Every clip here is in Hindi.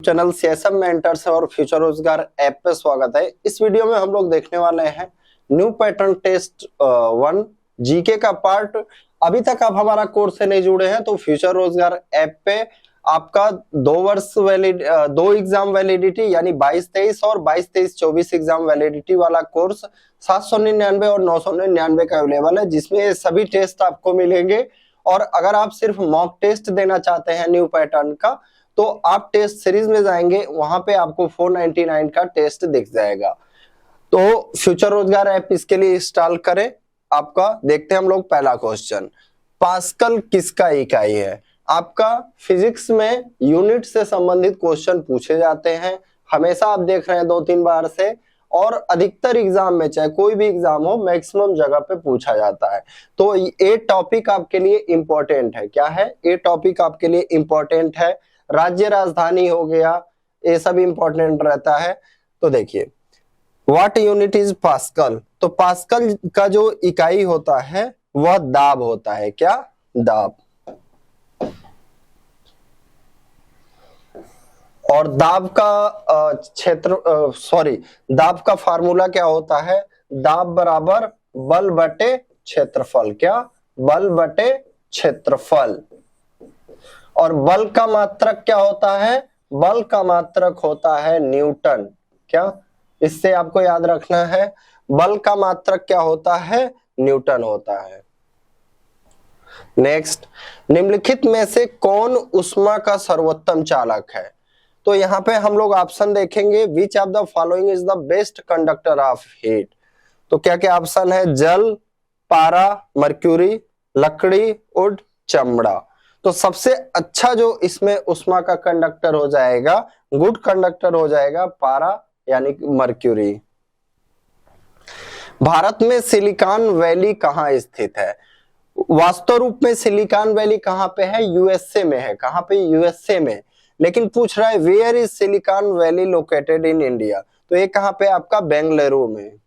चैनल सीएसएम मेंटर्स और फ्यूचर रोजगार ऐप पे स्वागत है। इस वीडियो में हम लोग देखने वाले हैं न्यू पैटर्न टेस्ट 1 जीके का पार्ट। अभी तक आप हमारा कोर्स से नहीं जुड़े हैं तो फ्यूचर रोजगार ऐप पे आपका 2 एग्जाम वैलिडिटी यानी 22-23 और 22-23-24 एग्जाम वैलिडिटी वाला कोर्स 799 और 999 का अवेलेबल है, जिसमें ये सभी टेस्ट आपको मिलेंगे। और अगर आप सिर्फ मॉक टेस्ट देना चाहते हैं न्यू पैटर्न का तो आप टेस्ट सीरीज में जाएंगे, वहां पे आपको 499 का टेस्ट दिख जाएगा। तो फ्यूचर रोजगार ऐप इसके लिए इंस्टॉल करें। आपका देखते हैं हम लोग पहला क्वेश्चन, पास्कल किसका इकाई है? आपका फिजिक्स में यूनिट से संबंधित क्वेश्चन पूछे जाते हैं, हमेशा आप देख रहे हैं 2-3 बार से, और अधिकतर एग्जाम में चाहे कोई भी एग्जाम हो मैक्सिमम जगह पे पूछा जाता है। तो ये टॉपिक आपके लिए इंपॉर्टेंट है। क्या है ये टॉपिक? आपके लिए इंपॉर्टेंट है। राज्य राजधानी हो गया, ये सब इंपॉर्टेंट रहता है। तो देखिए, व्हाट यूनिट इज पास्कल? तो पास्कल का जो इकाई होता है वह दाब होता है। क्या? दाब। और दाब का दाब का फार्मूला क्या होता है? दाब बराबर बल बटे क्षेत्रफल। क्या? बल बटे क्षेत्रफल। और बल का मात्रक क्या होता है? बल का मात्रक होता है न्यूटन। क्या? इससे आपको याद रखना है, बल का मात्रक क्या होता है? न्यूटन होता है। नेक्स्ट, निम्नलिखित में से कौन ऊष्मा का सर्वोत्तम चालक है? तो यहाँ पे हम लोग ऑप्शन देखेंगे, विच of the following is the best conductor of heat? तो क्या क्या ऑप्शन है? जल, पारा, मर्क्यूरी, लकड़ी, वुड, चमड़ा। तो सबसे अच्छा जो इसमें ऊष्मा का कंडक्टर हो जाएगा, गुड कंडक्टर हो जाएगा, पारा यानी मर्क्यूरी। भारत में सिलिकॉन वैली कहाँ स्थित है? वास्तव रूप में सिलिकॉन वैली कहाँ पे है? यूएसए में है। कहाँ पे? यूएसए में। लेकिन पूछ रहा है where is Silicon Valley located in India? तो ये कहाँ पे? आपका बेंगलुरु में।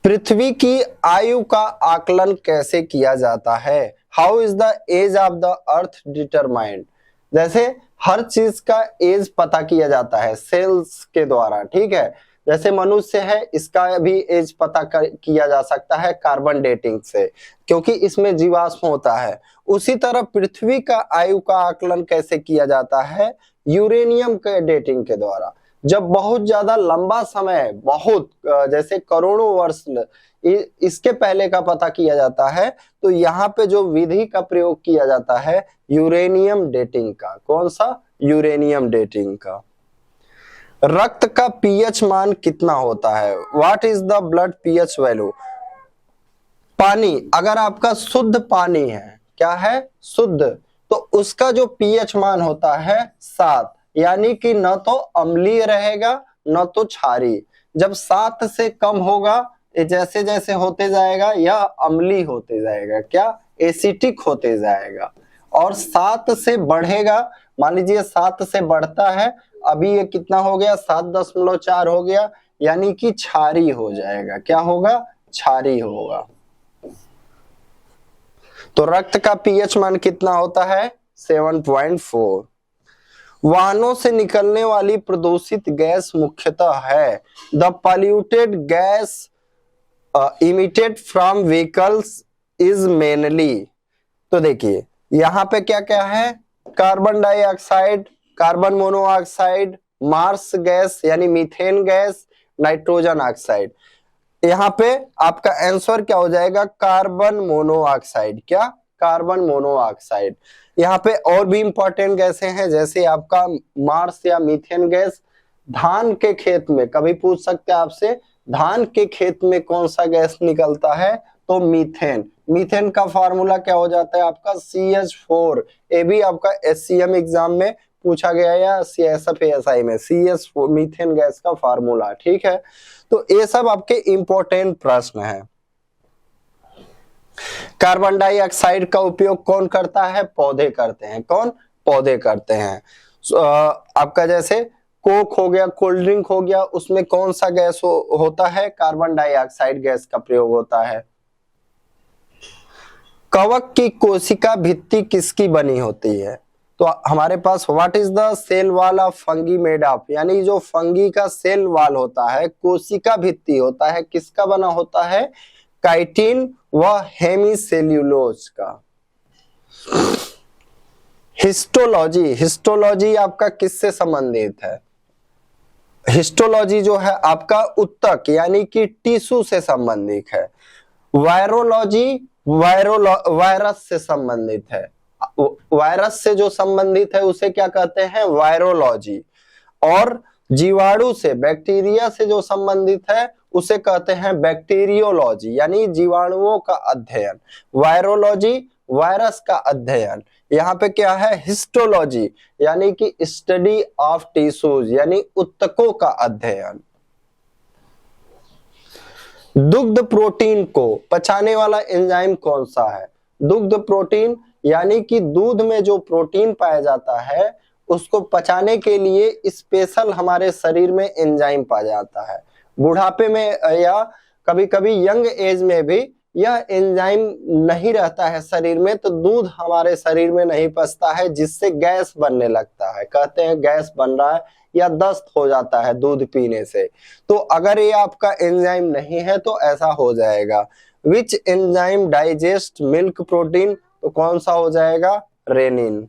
पृथ्वी की आयु का आकलन कैसे किया जाता है? How is the age of the earth determined? जैसे हर चीज का एज पता किया जाता है सेल्स के द्वारा, ठीक है। जैसे मनुष्य है, इसका भी एज पता किया जा सकता है कार्बन डेटिंग से, क्योंकि इसमें जीवाश्म होता है। उसी तरह पृथ्वी का आयु का आकलन कैसे किया जाता है? यूरेनियम के डेटिंग के द्वारा। जब बहुत ज्यादा लंबा समय, बहुत जैसे करोड़ों वर्ष इसके पहले का पता किया जाता है, तो यहाँ पे जो विधि का प्रयोग किया जाता है यूरेनियम डेटिंग का। कौन सा? यूरेनियम डेटिंग का। रक्त का पीएच मान कितना होता है? What is the blood pH value? पानी, अगर आपका शुद्ध पानी है, क्या है? शुद्ध, तो उसका जो पीएच मान होता है 7, यानी कि न तो अम्लीय रहेगा न तो क्षारीय। जब 7 से कम होगा, जैसे जैसे होते जाएगा यह अम्लीय होते जाएगा। क्या? एसिटिक होते जाएगा। और 7 से बढ़ेगा, मान लीजिए 7 से बढ़ता है, अभी ये कितना हो गया? 7.4 हो गया, यानी कि क्षारीय हो जाएगा। क्या होगा? क्षारीय होगा। तो रक्त का पीएच मान कितना होता है? 7.4। वाहनों से निकलने वाली प्रदूषित गैस मुख्यतः है the polluted gas emitted from vehicles is mainly. तो देखिए यहाँ पे क्या क्या है? Carbon dioxide, carbon monoxide, marsh gas यानी मीथेन गैस, नाइट्रोजन ऑक्साइड। यहाँ पे आपका आंसर क्या हो जाएगा? Carbon monoxide. क्या? Carbon monoxide. यहाँ पे और भी इंपॉर्टेंट गैसें हैं, जैसे आपका मार्स या मीथेन गैस। धान के खेत में कभी पूछ सकते हैं आपसे, धान के खेत में कौन सा गैस निकलता है? तो मीथेन। मीथेन का फार्मूला क्या हो जाता है आपका? CH4। ये भी आपका SCM एग्जाम में पूछा गया या CSF ASI में CH4 मीथेन गैस का फार्मूला, ठीक है। तो ये सब आपके इंपॉर्टेंट प्रश्न है। कार्बन डाइऑक्साइड का उपयोग कौन करता है? पौधे करते हैं। कौन? पौधे करते हैं। आपका जैसे कोक हो गया, कोल्ड ड्रिंक हो गया, उसमें कौन सा गैस होता है? कार्बन डाइऑक्साइड गैस का प्रयोग होता है। कवक की कोशिका भित्ति किसकी बनी होती है? तो हमारे पास what is the cell wall of fungi made of, यानी जो फंगी का सेल वॉल होता है, कोशिका भित्ति होता है, किसका बना होता है? काइटिन व हेमीसेल्यूलोज का। हिस्टोलॉजी, हिस्टोलॉजी आपका किससे संबंधित है? हिस्टोलॉजी जो है आपका उत्तक यानी कि टिश्यू से संबंधित है। वायरोलॉजी वायरस से संबंधित है। वायरस से जो संबंधित है उसे क्या कहते हैं? वायरोलॉजी। और जीवाणु से, बैक्टीरिया से जो संबंधित है उसे कहते हैं बैक्टीरियोलॉजी, यानी जीवाणुओं का अध्ययन। वायरोलॉजी वायरस का अध्ययन। यहाँ पे क्या है? हिस्टोलॉजी यानी कि स्टडी ऑफ टिश्यूज, यानी उत्तकों का अध्ययन। दुग्ध प्रोटीन को पचाने वाला एंजाइम कौन सा है? दुग्ध प्रोटीन यानी कि दूध में जो प्रोटीन पाया जाता है उसको पचाने के लिए स्पेशल हमारे शरीर में एंजाइम पाया जाता है। बुढ़ापे में या कभी कभी यंग एज में भी यह एंजाइम नहीं रहता है शरीर में, तो दूध हमारे शरीर में नहीं पचता है, जिससे गैस बनने लगता है। कहते हैं गैस बन रहा है या दस्त हो जाता है दूध पीने से। तो अगर ये आपका एंजाइम नहीं है तो ऐसा हो जाएगा। Which enzyme digest milk protein, तो कौन सा हो जाएगा? रेनिन।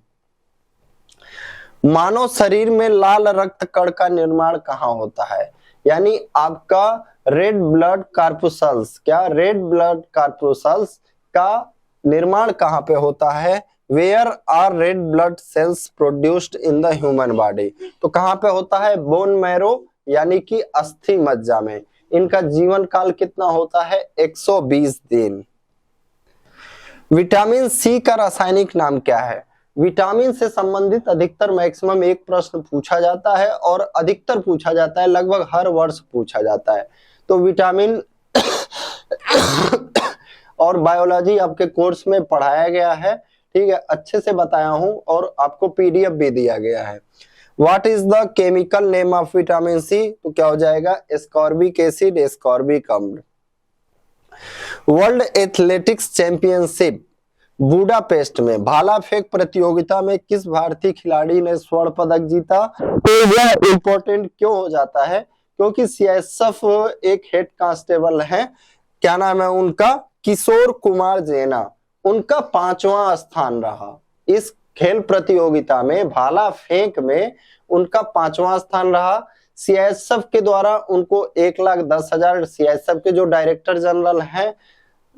मानव शरीर में लाल रक्त कण का निर्माण कहाँ होता है? यानी आपका रेड ब्लड कार्पुसल्स, क्या रेड ब्लड कार्पुसल्स का निर्माण कहाँ पे होता है? Where are red blood cells produced in the human body, तो कहाँ पे होता है? बोन मैरो यानी कि अस्थि मज्जा में। इनका जीवन काल कितना होता है? 120 दिन। विटामिन सी का रासायनिक नाम क्या है? विटामिन से संबंधित अधिकतर मैक्सिमम एक प्रश्न पूछा जाता है और अधिकतर पूछा जाता है, लगभग हर वर्ष पूछा जाता है। तो विटामिन और बायोलॉजी आपके कोर्स में पढ़ाया गया है, ठीक है, अच्छे से बताया हूं और आपको पीडीएफ भी दिया गया है। What is the chemical name of vitamin C, तो क्या हो जाएगा? एस्कॉर्बिक एसिड, एस्कॉर्बिक अम्ल। वर्ल्ड एथलेटिक्स चैंपियनशिप बुडापेस्ट में भाला फेंक प्रतियोगिता में किस भारतीय खिलाड़ी ने स्वर्ण पदक जीता? तो यह इंपॉर्टेंट क्यों हो जाता है? क्योंकि सीआईएसएफ एक हेड कांस्टेबल हैं, क्या नाम है उनका? किशोर कुमार जेना, उनका 5वां स्थान रहा इस खेल प्रतियोगिता में। भाला फेंक में उनका 5वां स्थान रहा। सीआईएसएफ के द्वारा उनको 1,10,000, सीआईएसएफ के जो डायरेक्टर जनरल हैं,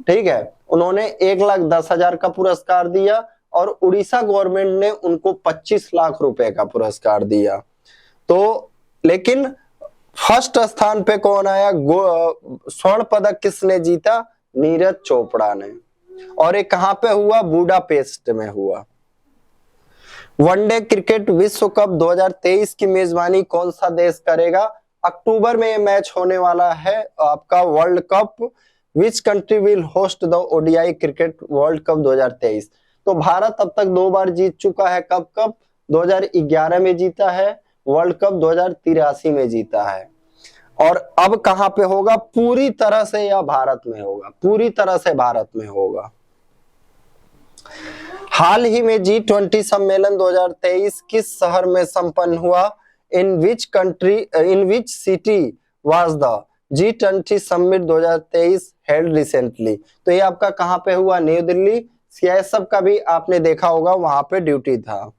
ठीक है, उन्होंने 1,10,000 का पुरस्कार दिया और उड़ीसा गवर्नमेंट ने उनको 25 लाख रुपए का पुरस्कार दिया। तो लेकिन फर्स्ट स्थान पे कौन आया? स्वर्ण पदक किसने जीता? नीरज चोपड़ा ने। और ये कहां पे हुआ? बुडापेस्ट में हुआ। वनडे क्रिकेट विश्व कप 2023 की मेजबानी कौन सा देश करेगा? अक्टूबर में ये मैच होने वाला है आपका world cup. Which country will host the ODI cricket world cup 2023? तो भारत अब तक 2 बार जीत चुका है। कब 2011 में जीता है, वर्ल्ड कप 2083 में जीता है। और अब कहां पे होगा? पूरी तरह से यह भारत में होगा, पूरी तरह से भारत में होगा। हाल ही में G20 सम्मेलन 2023 किस शहर में संपन्न हुआ? In which city was the G20 summit 2023 held recently? तो ये आपका कहां पे हुआ? न्यू दिल्ली। सीआईएसएफ का भी आपने देखा होगा, वहां पे ड्यूटी था।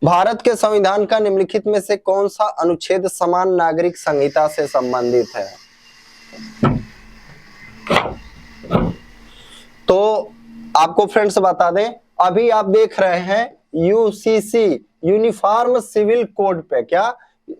भारत के संविधान का निम्नलिखित में से कौन सा अनुच्छेद समान नागरिक संहिता से संबंधित है? तो आपको फ्रेंड्स बता दें, अभी आप देख रहे हैं यूसीसी यूनिफॉर्म सिविल कोड पे, क्या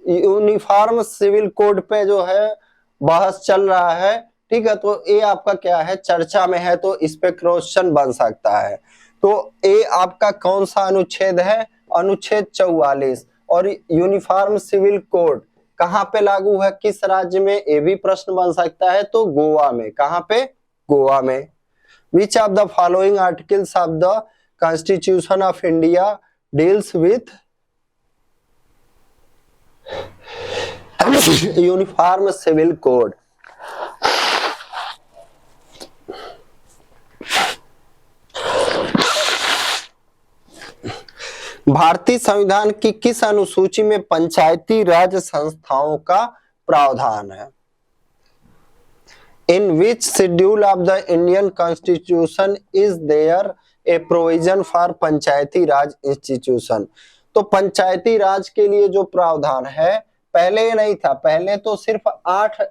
यूनिफॉर्म सिविल कोड पे जो है बहस चल रहा है, ठीक है। तो ये आपका क्या है? चर्चा में है, तो इस पे क्वेश्चन बन सकता है। तो ये आपका कौन सा अनुच्छेद है? अनुच्छेद 44। और यूनिफॉर्म सिविल कोड कहां पे लागू है? किस राज्य में? ये भी प्रश्न बन सकता है। तो गोवा में। कहां पे? गोवा में। Which of the following articles of the constitution of India deals with uniform civil code? भारतीय संविधान की किस अनुसूची में पंचायती राज संस्थाओं का प्रावधान है? In which schedule of the Indian Constitution is there a provision for Panchayati Raj institution? तो पंचायती राज के लिए जो प्रावधान है, पहले ये नहीं था, पहले तो सिर्फ 8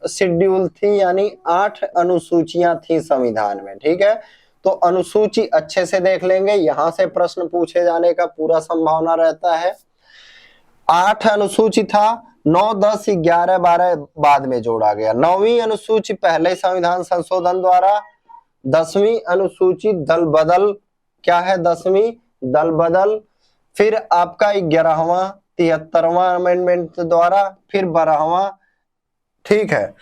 शेड्यूल थी, यानी 8 अनुसूचियां थी संविधान में। ठीक है, तो अनुसूची अच्छे से देख लेंगे, यहां से प्रश्न पूछे जाने का पूरा संभावना रहता है। 8 अनुसूची था, 9, 10, 11, 12 बाद में जोड़ा गया। 9वीं अनुसूची पहले संविधान संशोधन द्वारा, 10वीं अनुसूची दल बदल, क्या है 10वीं दल बदल, फिर आपका 11वां 73वां अमेंडमेंट द्वारा, फिर 12वां, ठीक है,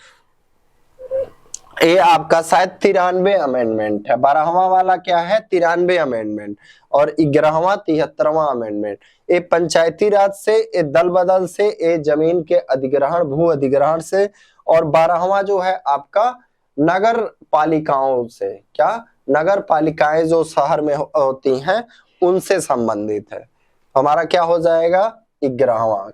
ये आपका शायद 93 अमेंडमेंट है। 12वां वाला क्या है, 93 अमेंडमेंट, और 11वां 73वां अमेंडमेंट। ये पंचायती राज से, ये दल बदल से, ये जमीन के अधिग्रहण, भू अधिग्रहण से, और 12वां जो है आपका नगर पालिकाओं से, क्या नगर पालिकाएं जो शहर में होती हैं उनसे संबंधित है। हमारा क्या हो जाएगा 11वां।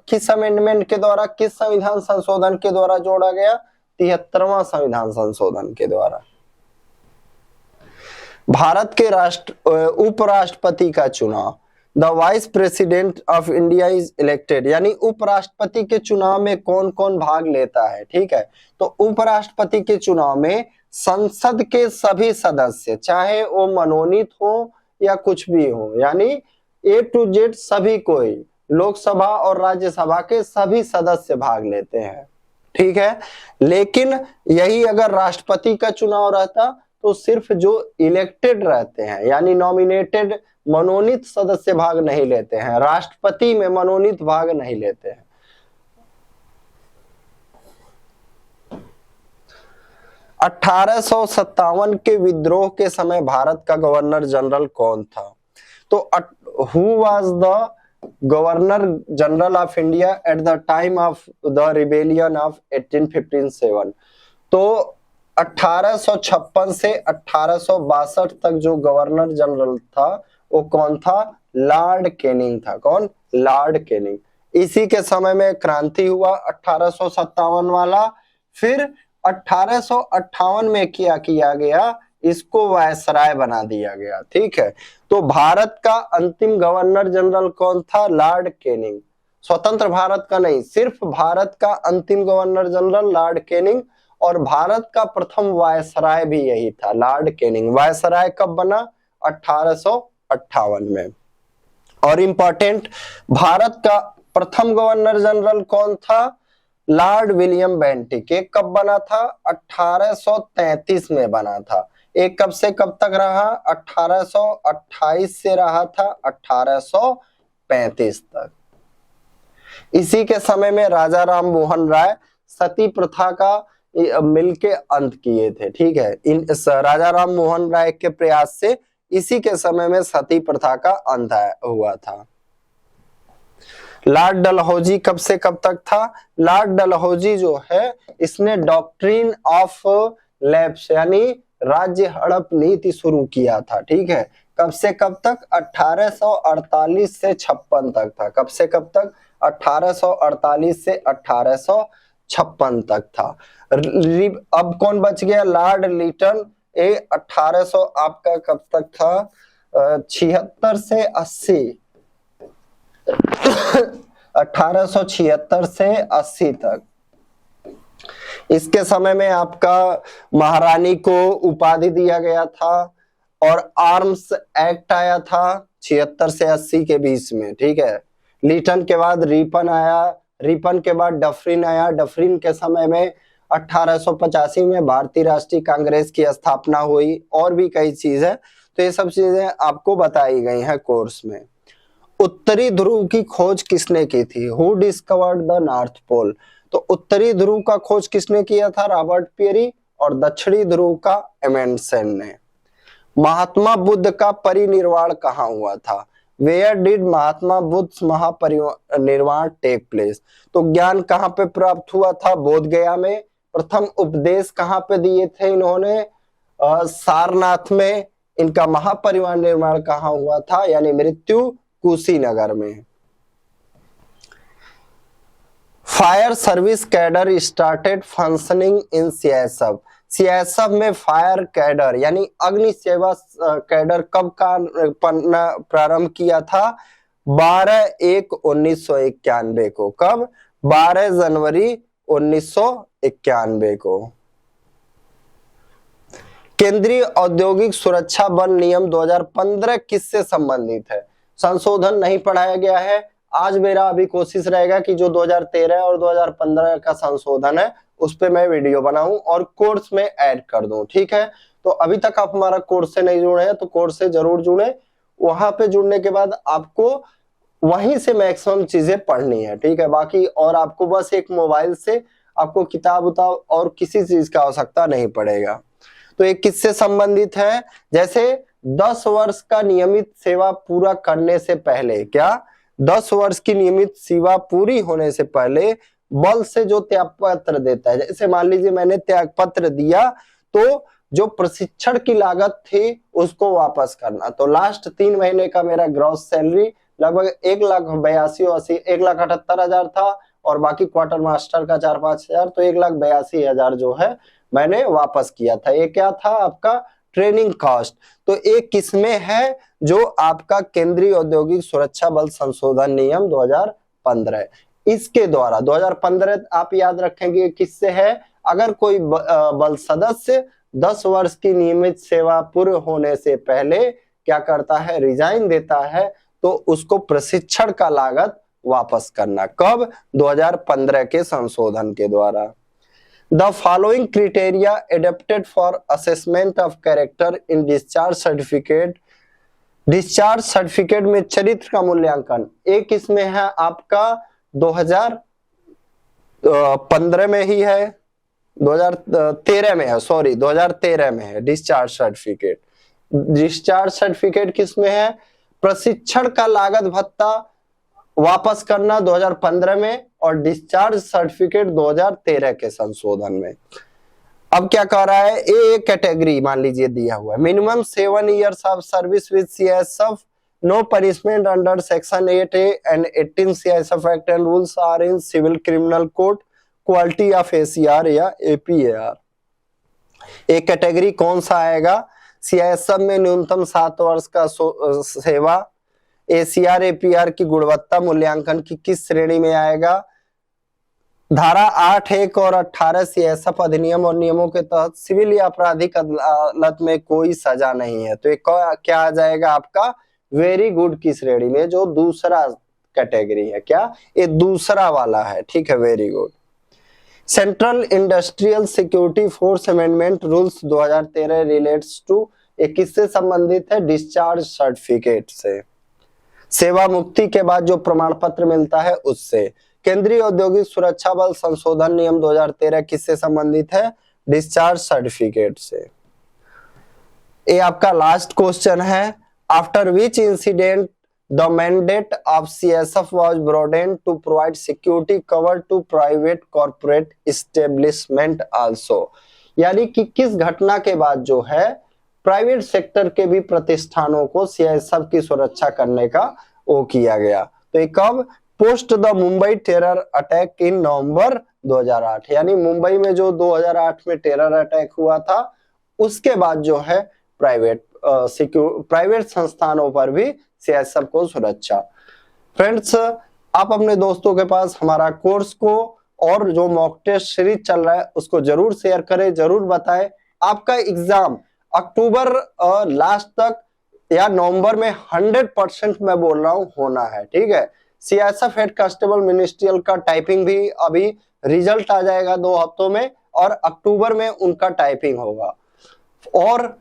किस अमेंडमेंट के द्वारा, किस संविधान संशोधन के द्वारा जोड़ा गया? 73वां संविधान संशोधन के द्वारा। भारत के उपराष्ट्रपति का चुनाव, the vice president of India is elected, यानी उपराष्ट्रपति के चुनाव में कौन कौन भाग लेता है? ठीक है, तो उपराष्ट्रपति के चुनाव में संसद के सभी सदस्य, चाहे वो मनोनीत हो या कुछ भी हो, यानी A to Z सभी कोई, लोकसभा और राज्यसभा के सभी सदस्य भाग लेते हैं। ठीक है, लेकिन यही अगर राष्ट्रपति का चुनाव रहता तो सिर्फ जो इलेक्टेड रहते हैं, यानी नॉमिनेटेड, मनोनीत सदस्य भाग नहीं लेते हैं, राष्ट्रपति में मनोनीत भाग नहीं लेते हैं। (1857) के विद्रोह के समय भारत का गवर्नर जनरल कौन था? तो who was the governor general of India at the time of the rebellion of 1857? तो 1856 से 1862 तक जो गवर्नर जनरल था वो कौन था? लॉर्ड कैनिंग था। कौन? Lord Canning. इसी के समय में क्रांति हुआ 1857 वाला, फिर 1858 में क्या किया गया? इसको वायसराय बना दिया गया। ठीक है, तो भारत का अंतिम गवर्नर जनरल कौन था? Lord Canning. स्वतंत्र भारत का नहीं, सिर्फ भारत का अंतिम गवर्नर जनरल लॉर्ड कैनिंग, और भारत का प्रथम वायसराय भी यही था, लॉर्ड कैनिंग। वायसराय कब बना? 1858 में। और इंपॉर्टेंट, भारत का प्रथम गवर्नर जनरल कौन था? Lord William Bentinck. ये कब बना था? 1833 में बना था। एक कब से कब तक रहा? 1828 से रहा था 1835 तक। इसी के समय में राजा राम मोहन राय सती प्रथा का मिलके अंत किए थे। ठीक है, इन राजा राम मोहन राय के प्रयास से इसी के समय में सती प्रथा का अंत हुआ था। लॉर्ड डलहौजी कब से कब तक था? लॉर्ड डलहौजी जो है इसने डॉक्ट्रिन ऑफ लैप्स यानी राज्य हड़प नीति शुरू किया था। ठीक है, कब से कब तक? 1848 से 56 तक था। कब से कब तक? 1848 से 1856 तक था। अब कौन बच गया? लॉर्ड लिटन। ये 1800 आपका कब तक था? 76 से 80 1876 से 80 तक। इसके समय में आपका महारानी को उपाधि दिया गया था और आर्म्स एक्ट आया था 76 से 80 के बीच में। ठीक है, लिटन के बाद रिपन आया, रिपन के बाद डफरिन आया। डफरिन के समय में 1885 में भारतीय राष्ट्रीय कांग्रेस की स्थापना हुई, और भी कई चीज है। तो ये सब चीजें आपको बताई गई हैं कोर्स में। उत्तरी ध्रुव की खोज किसने की थी? Who discovered the North Pole? तो उत्तरी ध्रुव का खोज किसने किया था? Robert Peary. और दक्षिणी ध्रुव का एमंडसन ने। महात्मा बुद्ध का परिनिर्वाण कहाँ हुआ था? Where did Mahatma Buddha Mahaparinirvana take place? तो ज्ञान कहाँ पे प्राप्त हुआ था? बोध गया में। प्रथम उपदेश कहाँ पे दिए थे इन्होंने? सारनाथ में। इनका महापरिनिर्वाण कहाँ हुआ था, यानी मृत्यु? कुशीनगर में। Fire service cadre started functioning इन सीआईएसएफ। सीआईएसएफ में फायर कैडर यानी अग्नि सेवा कैडर कब का प्रारंभ किया था? 12/1/1991 को। कब? 12 जनवरी 1991 को। केंद्रीय औद्योगिक सुरक्षा बल नियम 2015 किससे संबंधित है? संशोधन नहीं पढ़ाया गया है। आज मेरा अभी कोशिश रहेगा कि जो 2013 और 2015 का संशोधन है उस पे मैं वीडियो बनाऊं और कोर्स में ऐड कर दूं। ठीक है, तो अभी तक आप हमारा कोर्स से नहीं जुड़े हैं तो कोर्स से जरूर जुड़े। वहां पे जुड़ने के बाद आपको वहीं से मैक्सिमम चीजें पढ़नी है। ठीक है, बाकी और आपको बस एक मोबाइल से आपको किताब उताब और किसी चीज का आवश्यकता नहीं पड़ेगा। तो ये किससे संबंधित है? जैसे 10 वर्ष का नियमित सेवा पूरा करने से पहले, क्या 10 वर्ष की नियमित सेवा पूरी होने से पहले बल से जो त्याग पत्र देता है, जैसे मान लीजिए मैंने त्याग पत्र दिया तो जो प्रशिक्षण की लागत थी उसको वापस करना। तो लास्ट 3 महीने का मेरा ग्रॉस सैलरी लगभग 1,78,000 था और बाकी क्वार्टर मास्टर का 4-5 हजार, तो 1,82,000 जो है मैंने वापस किया था। ये क्या था? आपका ट्रेनिंग कॉस्ट। तो एक किसमें है? जो आपका केंद्रीय औद्योगिक सुरक्षा बल संशोधन नियम 2015। इसके द्वारा 2015 आप याद रखेंगे किससे है? अगर कोई बल सदस्य 10 वर्ष की नियमित सेवा पूर्ण होने से पहले क्या करता है? रिजाइन देता है, तो उसको प्रशिक्षण का लागत वापस करना। कब? 2015 के संशोधन के द्वारा। The following criteria adapted for assessment of character in discharge certificate। Discharge certificate में चरित्र का मूल्यांकन एक इसमें है आपका 2015 में ही है, 2013 में है, सॉरी 2013 में है डिस्चार्ज सर्टिफिकेट। डिस्चार्ज सर्टिफिकेट किसमें है? प्रशिक्षण का लागत भत्ता वापस करना 2015 में और डिस्चार्ज सर्टिफिकेट 2013 के संशोधन में। अब क्या कह रहा है? ए कैटेगरी मान लीजिए दिया हुआ है, minimum 7 years of service with CISF, no punishment under section 8A and 18 CISF act and rules are in civil criminal code, quality of ACR या एपीएआर। एक कैटेगरी कौन सा आएगा? सीआईएसएफ में न्यूनतम 7 वर्ष का सेवा। एसीआर एपीआर की गुणवत्ता मूल्यांकन की किस श्रेणी में आएगा? धारा 8(1) और 18 सीआईएसएफ अधिनियम और नियमों के तहत सिविल या आपराधिक अदालत में कोई सजा नहीं है। तो ये क्या आ जाएगा आपका? वेरी गुड की श्रेणी में, जो दूसरा कैटेगरी है। क्या? ये दूसरा वाला है। ठीक है, very good. Central industrial security force amendment rules 2013 relates to, ये किससे संबंधित है? डिस्चार्ज सर्टिफिकेट से। सेवा मुक्ति के बाद जो प्रमाण पत्र मिलता है उससे। केंद्रीय औद्योगिक सुरक्षा बल संशोधन नियम 2013 किससे संबंधित है? डिस्चार्ज सर्टिफिकेट से। ये आपका लास्ट क्वेश्चन है। After which incident the mandate of CISF was broadened to provide security cover to private corporate establishment also, यानी कि किस घटना के बाद जो है प्राइवेट सेक्टर के भी प्रतिष्ठानों को सीआईएसएफ की सुरक्षा करने का वो किया गया। तो ये कब? Post the Mumbai terror attack in November 2008, यानी मुंबई में जो 2008 में टेरर अटैक हुआ था उसके बाद जो है प्राइवेट संस्थानों पर भी सीआईएसएफ को सुरक्षा। फ्रेंड्स, आप अपने दोस्तों के पास हमारा कोर्स को और जो मॉक टेस्ट सीरीज चल रहा है उसको जरूर शेयर करें, जरूर बताएं। आपका एग्जाम अक्टूबर लास्ट तक या नवंबर में 100% मैं बोल रहा हूं होना है। ठीक है, सीआईएसएफ हेड कांस्टेबल मिनिस्ट्रियल का टाइपिंग भी अभी रिजल्ट आ जाएगा 2 हफ्तों में और अक्टूबर में उनका टाइपिंग होगा। और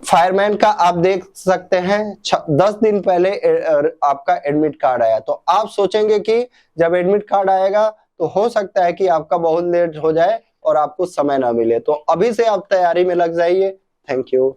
फायरमैन का आप देख सकते हैं 10 दिन पहले आपका एडमिट कार्ड आया, तो आप सोचेंगे कि जब एडमिट कार्ड आएगा तो हो सकता है कि आपका बहुत लेट हो जाए और आपको समय ना मिले। तो अभी से आप तैयारी में लग जाइए। Thank you.